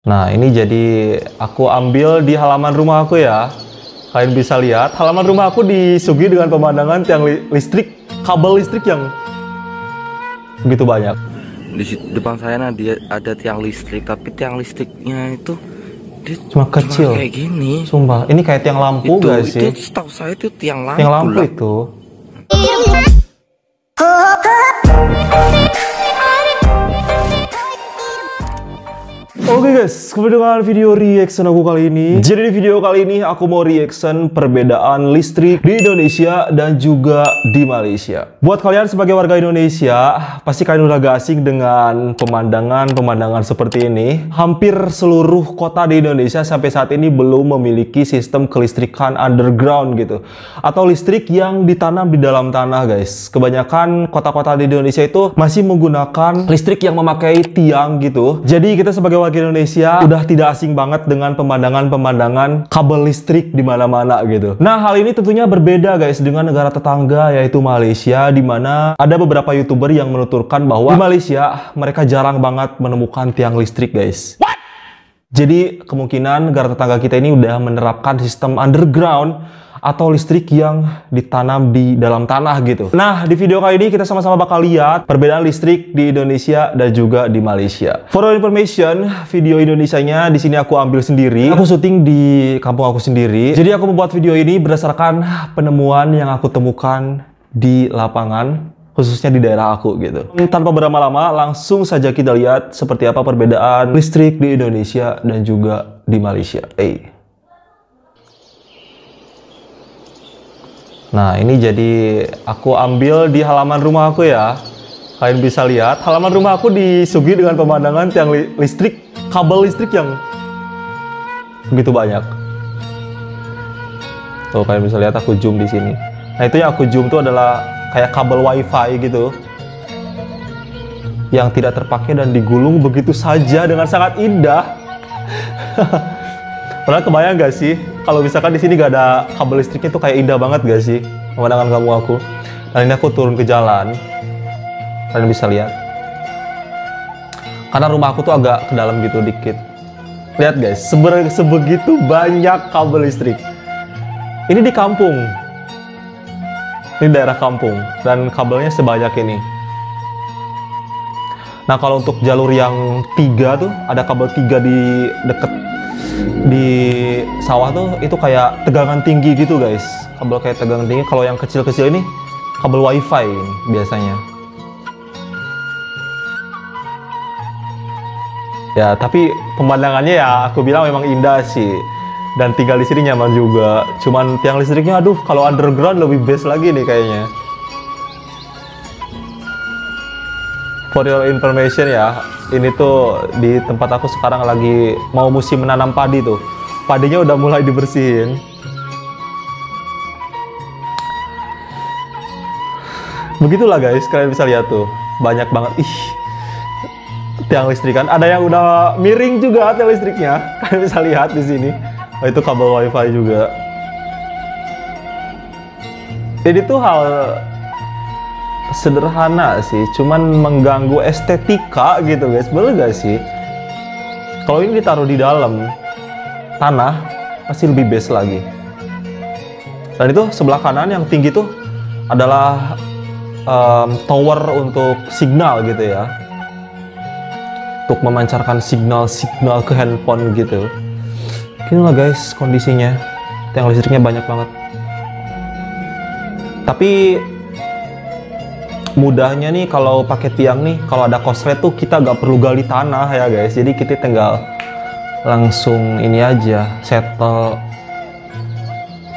Nah, ini jadi aku ambil di halaman rumah aku ya. Kalian bisa lihat, halaman rumah aku disuguhi dengan pemandangan tiang listrik, kabel listrik yang begitu banyak. Di depan saya ada tiang listrik, tapi tiang listriknya itu cuma kecil kayak gini. Sumpah, ini kayak tiang lampu itu, guys sih. Itu setahu saya itu tiang lampu. Tiang lampu itu. Oke guys, kembali dengan video reaction aku kali ini. Jadi di video kali ini aku mau reaction perbedaan listrik di Indonesia dan juga di Malaysia. Buat kalian sebagai warga Indonesia, pasti kalian udah gak asing dengan pemandangan seperti ini. Hampir seluruh kota di Indonesia sampai saat ini belum memiliki sistem kelistrikan underground gitu, atau listrik yang ditanam di dalam tanah guys. Kebanyakan kota-kota di Indonesia itu masih menggunakan listrik yang memakai tiang gitu. Jadi kita sebagai warga Indonesia udah tidak asing banget dengan pemandangan kabel listrik di mana-mana gitu. Nah, hal ini tentunya berbeda guys dengan negara tetangga yaitu Malaysia, di mana ada beberapa YouTuber yang menuturkan bahwa di Malaysia mereka jarang banget menemukan tiang listrik guys. What? Jadi kemungkinan negara tetangga kita ini udah menerapkan sistem underground atau listrik yang ditanam di dalam tanah gitu. Nah, di video kali ini kita sama-sama bakal lihat perbedaan listrik di Indonesia dan juga di Malaysia. For your information, video Indonesianya di sini aku ambil sendiri. Aku syuting di kampung aku sendiri. Jadi aku membuat video ini berdasarkan penemuan yang aku temukan di lapangan, khususnya di daerah aku gitu. Tanpa berlama-lama, langsung saja kita lihat seperti apa perbedaan listrik di Indonesia dan juga di Malaysia. Nah, ini jadi aku ambil di halaman rumah aku ya. Kalian bisa lihat, halaman rumah aku disuguhi dengan pemandangan tiang listrik, kabel listrik yang begitu banyak. Tuh, kalian bisa lihat aku zoom di sini. Nah, itu yang aku zoom tuh adalah kayak kabel wifi gitu, yang tidak terpakai dan digulung begitu saja dengan sangat indah. Pernah kebayang gak sih kalau misalkan di sini gak ada kabel listriknya tuh kayak indah banget gak sih pemandangan kamu aku? Dan ini aku turun ke jalan, kalian bisa lihat. Karena rumah aku tuh agak ke dalam gitu dikit. Lihat guys, sebegitu banyak kabel listrik. Ini di kampung, ini daerah kampung, dan kabelnya sebanyak ini. Nah, kalau untuk jalur yang 3 tuh ada kabel 3 di deket di sawah tuh, itu kayak tegangan tinggi gitu guys, kabel kayak tegangan tinggi. Kalau yang kecil-kecil ini kabel wifi ini biasanya ya. Tapi pemandangannya ya aku bilang memang indah sih, dan tinggal di sini nyaman juga. Cuman tiang listriknya aduh, kalau underground lebih best lagi nih kayaknya. For your information ya, ini tuh di tempat aku sekarang lagi mau musim menanam padi tuh. Padinya udah mulai dibersihin. Begitulah guys, kalian bisa lihat tuh. Banyak banget. Ih, tiang listrik kan. Ada yang udah miring juga tiang listriknya. Kalian bisa lihat di sini. Oh, itu kabel wifi juga. Jadi tuh hal sederhana sih, cuman mengganggu estetika gitu guys. Boleh gak sih kalau ini ditaruh di dalam tanah, pasti lebih best lagi. Dan itu sebelah kanan yang tinggi tuh adalah tower untuk signal gitu ya, untuk memancarkan signal ke handphone gitu. Inilah guys kondisinya, tiang listriknya banyak banget. Tapi mudahnya nih kalau pakai tiang nih, kalau ada korslet tuh kita gak perlu gali tanah ya guys. Jadi kita tinggal langsung ini aja, settle,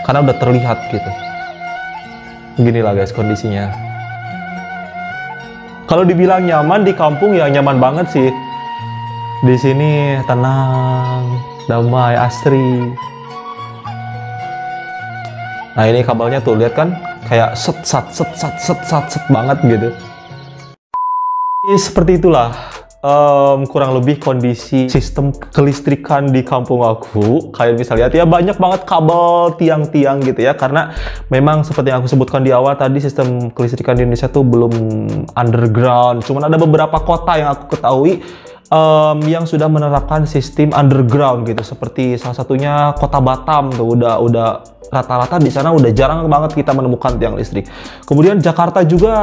karena udah terlihat gitu. Beginilah guys kondisinya. Kalau dibilang nyaman di kampung ya nyaman banget sih. Di sini tenang, damai, asri. Nah, ini kabelnya tuh lihat kan, kayak set banget gitu. Seperti itulah kurang lebih kondisi sistem kelistrikan di kampung aku. Kalian bisa lihat ya, banyak banget kabel, tiang-tiang gitu ya. Karena memang seperti yang aku sebutkan di awal tadi, sistem kelistrikan di Indonesia tuh belum underground. Cuman ada beberapa kota yang aku ketahui yang sudah menerapkan sistem underground gitu, seperti salah satunya kota Batam tuh udah rata-rata di sana udah jarang banget kita menemukan tiang listrik. Kemudian Jakarta juga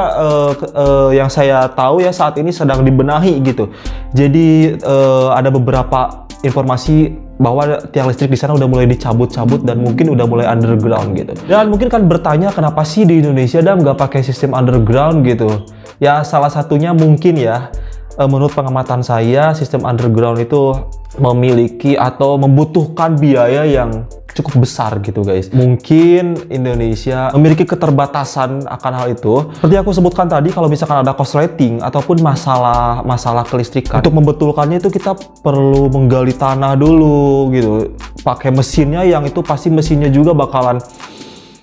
yang saya tahu ya saat ini sedang dibenahi gitu. Jadi ada beberapa informasi bahwa tiang listrik di sana udah mulai dicabut-cabut dan mungkin udah mulai underground gitu. Dan mungkin kan bertanya kenapa sih di Indonesia nggak pakai sistem underground gitu? Ya salah satunya mungkin ya, menurut pengamatan saya sistem underground itu memiliki atau membutuhkan biaya yang cukup besar gitu guys. Mungkin Indonesia memiliki keterbatasan akan hal itu. Seperti aku sebutkan tadi, kalau misalkan ada korsleting ataupun masalah kelistrikan, untuk membetulkannya itu kita perlu menggali tanah dulu gitu. Pakai mesinnya yang itu pasti mesinnya juga bakalan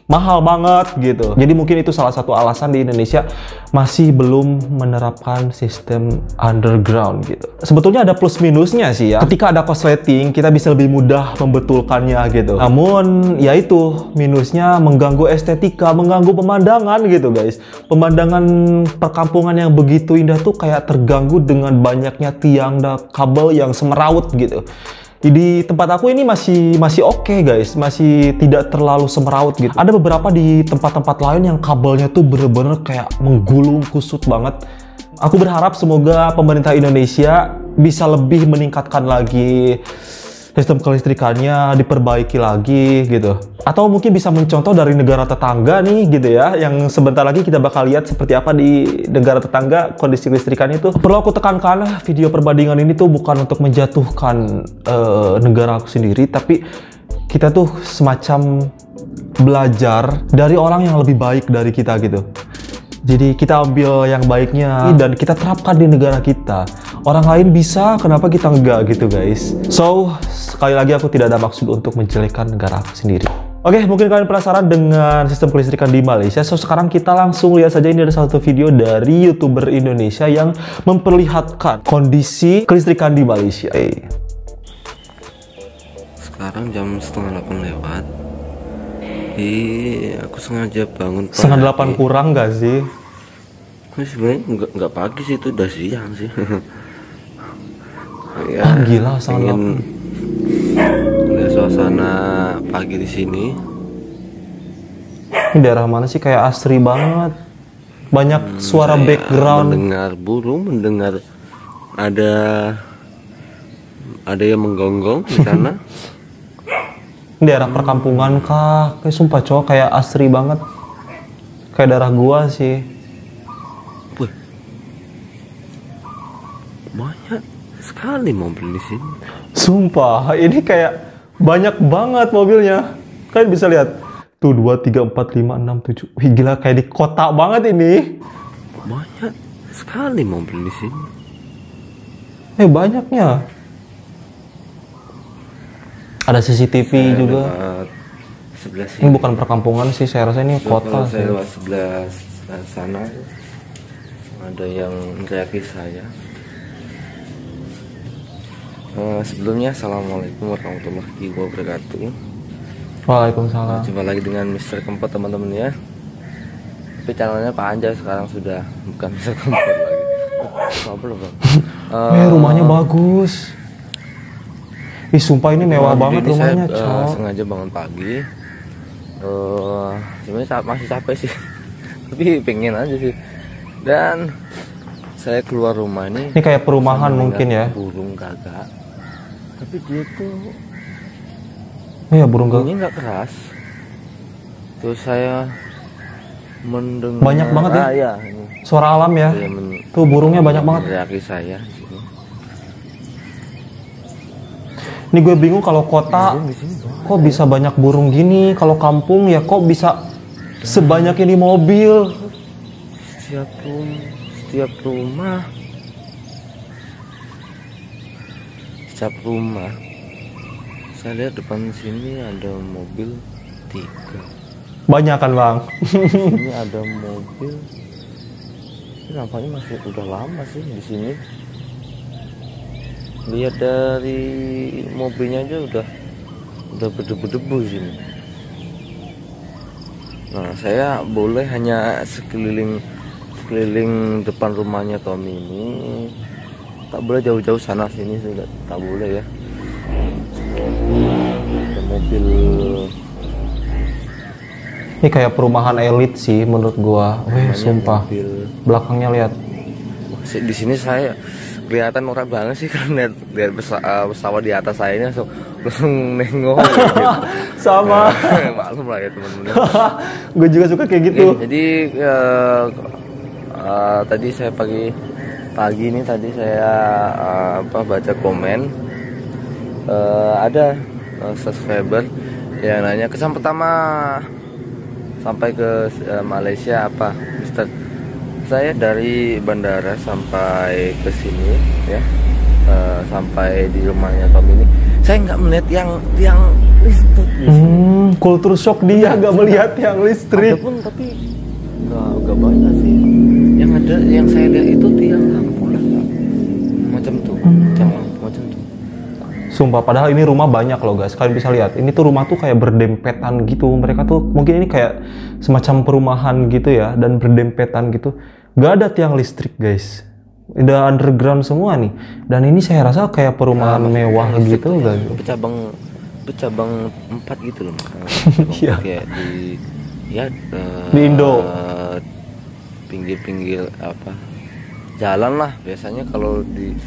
mahal banget gitu. Jadi mungkin itu salah satu alasan di Indonesia masih belum menerapkan sistem underground gitu. Sebetulnya ada plus minusnya sih ya. Ketika ada korsleting, kita bisa lebih mudah membetulkannya gitu. Namun ya itu minusnya mengganggu estetika, mengganggu pemandangan gitu guys. Pemandangan perkampungan yang begitu indah tuh kayak terganggu dengan banyaknya tiang dan kabel yang semeraut gitu. Di tempat aku ini masih oke guys, masih tidak terlalu semeraut gitu. Ada beberapa di tempat-tempat lain yang kabelnya tuh bener-bener kayak menggulung kusut banget. Aku berharap semoga pemerintah Indonesia bisa lebih meningkatkan lagi sistem kelistrikannya, diperbaiki lagi gitu. Atau mungkin bisa mencontoh dari negara tetangga nih gitu ya, yang sebentar lagi kita bakal lihat seperti apa di negara tetangga kondisi kelistrikan itu. Perlu aku tekankan, video perbandingan ini tuh bukan untuk menjatuhkan negara aku sendiri, tapi kita tuh semacam belajar dari orang yang lebih baik dari kita gitu. Jadi kita ambil yang baiknya dan kita terapkan di negara kita. Orang lain bisa, kenapa kita enggak gitu guys. So, sekali lagi aku tidak ada maksud untuk menjelekkan negara aku sendiri. Oke, mungkin kalian penasaran dengan sistem kelistrikan di Malaysia. So, sekarang kita langsung lihat saja, ini ada satu video dari YouTuber Indonesia yang memperlihatkan kondisi kelistrikan di Malaysia. Sekarang jam 7:30 lewat. Aku sengaja bangun pagi. 7:30 kurang nggak sih? Sebenarnya nggak pagi sih, itu udah siang sih. Ya, gila, pengen lihat suasana pagi di sini. Ini daerah mana sih? Kayak asri banget. Banyak suara background. Mendengar burung, mendengar ada yang menggonggong di sana. Daerah perkampungan kah? Kayak sumpah cowok, kayak asri banget. Kayak daerah gua sih. Wih, banyak sekali mobil di sini. Sumpah, ini kayak banyak banget mobilnya. Kalian bisa lihat. Tuh 2, 3, 4, 5, 6, 7. Wih gila, kayak di kota banget ini. Banyak sekali mobil di sini. Banyaknya. Ada CCTV juga. Sebelah sini. Ini bukan perkampungan sih, saya rasa ini kota sih. Saya lewat sebelah sana ada yang meneriaki saya. Sebelumnya assalamualaikum warahmatullahi wabarakatuh. Waalaikumsalam. Jumpa lagi dengan Mr. Kempot teman-teman ya. Tapi channelnya Pak Anja sekarang sudah bukan Mr. Kempot lagi. Belum bang. Rumahnya bagus. Ih sumpah ini mewah banget rumahnya, saya sengaja bangun pagi. Sebenarnya masih capek sih. Tapi pengen aja sih. Dan saya keluar rumah ini. Ini kayak perumahan mungkin ya. Burung gagak. Tapi dia tuh iya burung gagak. bunyinya nggak keras. Terus saya mendengar banyak banget ya. Ya suara alam ya. Tuh burungnya banyak banget. Meneriaki saya. Ini gue bingung, kalau kota kok bisa banyak burung gini, kalau kampung ya kok bisa sebanyak ini mobil. Setiap rumah saya lihat depan sini ada mobil 3. Banyak kan bang? Ini ada mobil. Ini nampaknya masih udah lama sih di sini. Lihat dari mobilnya aja udah berdebu-debu sini. Nah, saya boleh hanya sekeliling depan rumahnya Tommy ini tak boleh jauh-jauh sana sini sudah tak boleh ya. Ada mobil. Ini kayak perumahan elit sih menurut gua. Wih, sumpah. Mobil. Belakangnya lihat. Di sini saya kelihatan orang banget sih karena lihat pesawat di atas saya ini langsung nengok gitu. Sama. Maklum lah ya teman-teman. Gue juga suka kayak gitu. Jadi tadi saya pagi ini tadi saya baca komen ada subscriber yang nanya kesan pertama sampai ke Malaysia apa, Mister? Saya dari bandara sampai ke sini ya, sampai di rumahnya Tom ini, saya nggak melihat yang listrik. Kultur shock dia nggak melihat yang listrik. Ada pun tapi nggak banyak sih. Yang ada yang saya lihat itu tiang lampu lah, macam tuh, tiang lampu macam tuh. Sumpah, padahal ini rumah banyak loh guys. Kalian bisa lihat, ini tuh rumah tuh kayak berdempetan gitu. Mereka tuh mungkin ini kayak semacam perumahan gitu ya, dan berdempetan gitu. Gak ada tiang listrik guys. Udah underground semua nih. Dan ini saya rasa kayak perumahan mewah gitu guys. Bercabang 4 gitu loh. Iya. Kayak di Indo. Pinggir-pinggir apa? Jalan lah biasanya kalau di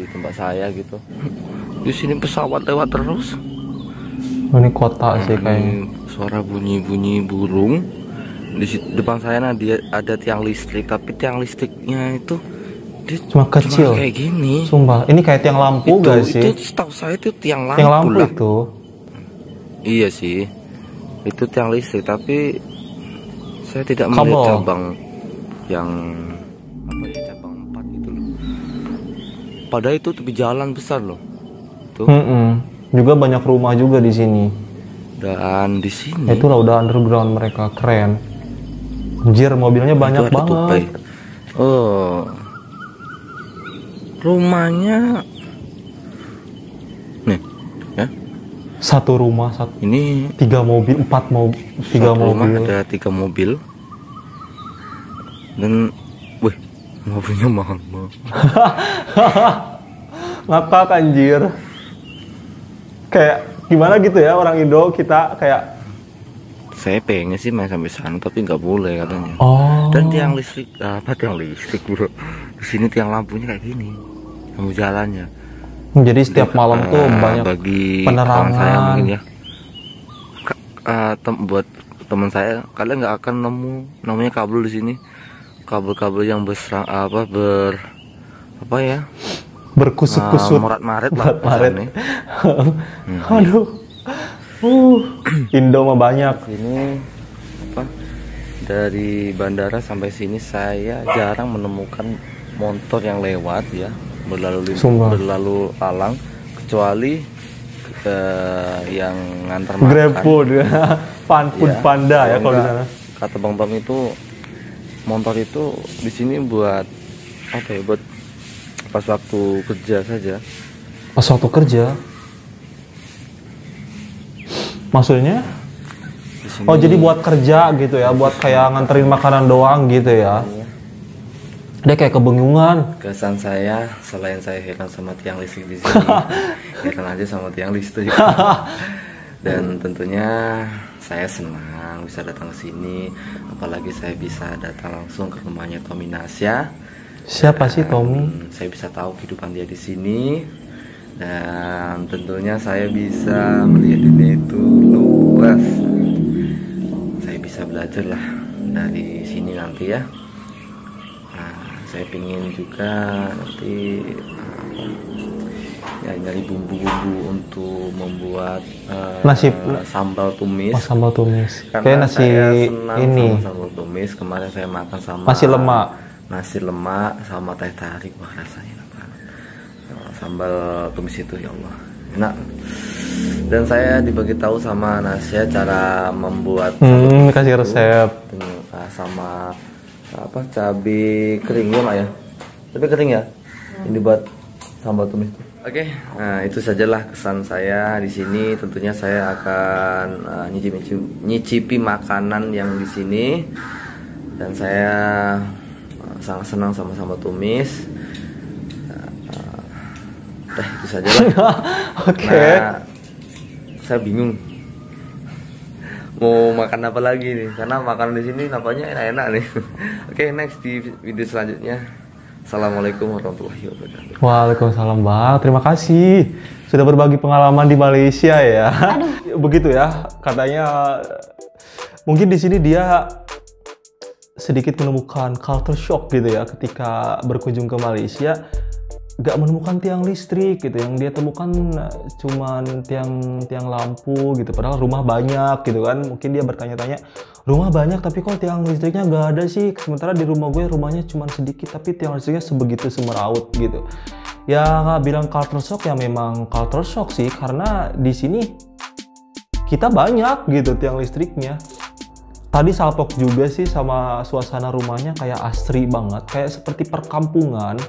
tempat saya gitu. Di sini pesawat lewat terus. Ini kota sih kayaknya. Suara bunyi-bunyi burung. Di depan saya dia ada tiang listrik, tapi tiang listriknya itu cuma kecil. Cuma kayak gini. Sumpah, ini kayak tiang lampu gak sih? Itu setahu saya itu tiang lampu. Tiang lampu lah. itu. Iya sih. Itu tiang listrik, tapi saya tidak melihat cabang yang apa ya, cabang 4 gitu loh. Padahal itu tepi jalan besar loh. Tuh. Juga banyak rumah juga di sini. Dan di sini itulah udah underground mereka, keren. Anjir, mobilnya banyak banget. Tupai. Oh. Rumahnya nih, ya. Satu rumah, ini 3 mobil, 4 mobil, 3 mobil. Ada 3 mobil. Dan wih, mobilnya mahal banget. Ngakak anjir. Kayak gimana gitu ya orang Indo, kita kayak saya pengen sih main sampai sana tapi nggak boleh katanya. Dan tiang listrik bro, di sini tiang lampunya kayak gini, lampu jalannya. Jadi setiap malam tuh banyak bagi penerangan. Saya mungkin ya, buat teman saya, kalian nggak akan nemu namanya kabel di sini, kabel-kabel yang berkusut-kusut, morat-marit lah. Aduh. Indo mah banyak. Ini dari bandara sampai sini saya jarang menemukan motor yang lewat ya, berlalu lalang, kecuali yang ngantar makan. GrabFood, Food Panda ya kalau di sana. Kata Bang Tom itu motor itu di sini buat apa ya? Buat pas waktu kerja saja. Pas waktu kerja? Maksudnya? Oh, jadi buat kerja gitu ya, buat kayak nganterin makanan doang gitu ya. Dia kayak kebingungan. Kesan saya, selain saya heran sama tiang listrik di sini, heran aja sama tiang listrik. Dan tentunya saya senang bisa datang ke sini, apalagi saya bisa datang langsung ke rumahnya Tommy Nasya. Siapa sih Tommy? Saya bisa tahu kehidupan dia di sini. Dan tentunya saya bisa melihat dunia itu luas. Saya bisa belajar lah dari sini nanti ya. Saya ingin juga nanti ya nyari bumbu-bumbu untuk membuat sambal tumis. Sambal tumis. Karena nasi saya senang ini. sama sambal tumis. Kemarin saya makan sama nasi lemak sama teh tarik, wah rasanya enak banget. Sambal tumis itu ya Allah enak. Dan saya dibagi tahu sama Nasya cara membuat kasih resep sama cabai kering ya Mak ya, cabai kering ya ini buat sambal tumis itu. Oke, nah itu sajalah kesan saya di sini. Tentunya saya akan nyicipi makanan yang di sini, dan saya sangat senang sama sambal tumis. itu saja lah. Oke. Nah, saya bingung mau makan apa lagi nih, karena makan di sini nampaknya enak-enak nih. Oke, next di video selanjutnya. Assalamualaikum warahmatullahi wabarakatuh. Waalaikumsalam Bang, terima kasih sudah berbagi pengalaman di Malaysia ya. Begitu ya, katanya mungkin di sini dia sedikit menemukan culture shock gitu ya ketika berkunjung ke Malaysia. Gak menemukan tiang listrik gitu, yang dia temukan cuman tiang lampu gitu, padahal rumah banyak gitu kan. Mungkin dia bertanya-tanya, rumah banyak tapi kok tiang listriknya gak ada sih, sementara di rumah gue rumahnya cuman sedikit tapi tiang listriknya sebegitu semeraut gitu. Ya bilang culture shock ya memang culture shock sih, karena di sini kita banyak gitu tiang listriknya. Tadi salpok juga sih sama suasana rumahnya kayak asri banget, kayak seperti perkampungan.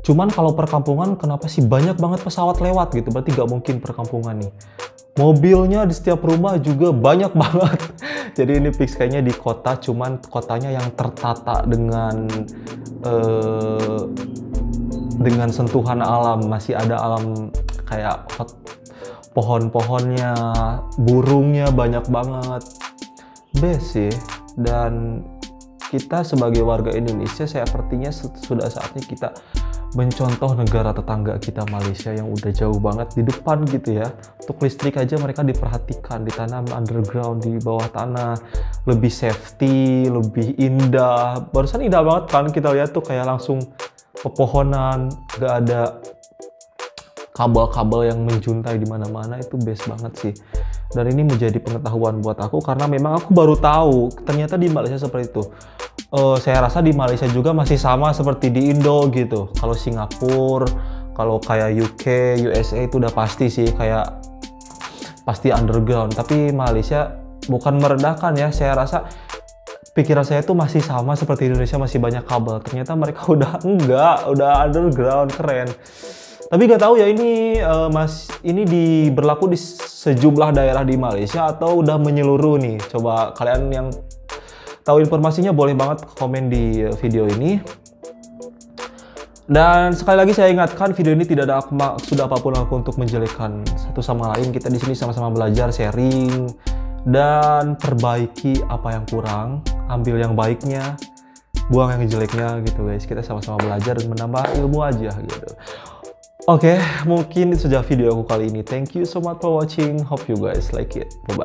Cuman kalau perkampungan kenapa sih banyak banget pesawat lewat gitu, berarti gak mungkin perkampungan nih. Mobilnya di setiap rumah juga banyak banget. Jadi ini fix kayaknya di kota, cuman kotanya yang tertata dengan sentuhan alam. Masih ada alam kayak pohon-pohonnya, burungnya banyak banget. Best sih. Dan kita sebagai warga Indonesia, saya sepertinya sudah saatnya kita mencontoh negara tetangga kita Malaysia yang udah jauh banget di depan gitu ya. Untuk listrik aja mereka diperhatikan, ditanam underground di bawah tanah, lebih safety, lebih indah. Barusan indah banget kan kita lihat tuh, kayak langsung pepohonan, gak ada kabel-kabel yang menjuntai di mana-mana. Itu best banget sih. Dan ini menjadi pengetahuan buat aku karena memang aku baru tahu ternyata di Malaysia seperti itu. Saya rasa di Malaysia juga masih sama seperti di Indo gitu. Kalau Singapura, kalau kayak UK, USA itu udah pasti sih, kayak pasti underground. Tapi Malaysia bukan merendahkan ya, saya rasa pikiran saya tuh masih sama seperti Indonesia, masih banyak kabel. Ternyata mereka udah enggak, udah underground, keren. Tapi gak tahu ya ini berlaku di sejumlah daerah di Malaysia atau udah menyeluruh nih. Coba kalian yang tahu informasinya boleh banget komen di video ini. Dan sekali lagi saya ingatkan, video ini tidak ada maksud apapun aku untuk menjelekkan satu sama lain. Kita di sini sama-sama belajar, sharing, dan perbaiki apa yang kurang, ambil yang baiknya, buang yang jeleknya gitu guys. Kita sama-sama belajar dan menambah ilmu aja gitu. Oke, mungkin itu saja video aku kali ini. Thank you so much for watching. Hope you guys like it. Bye-bye.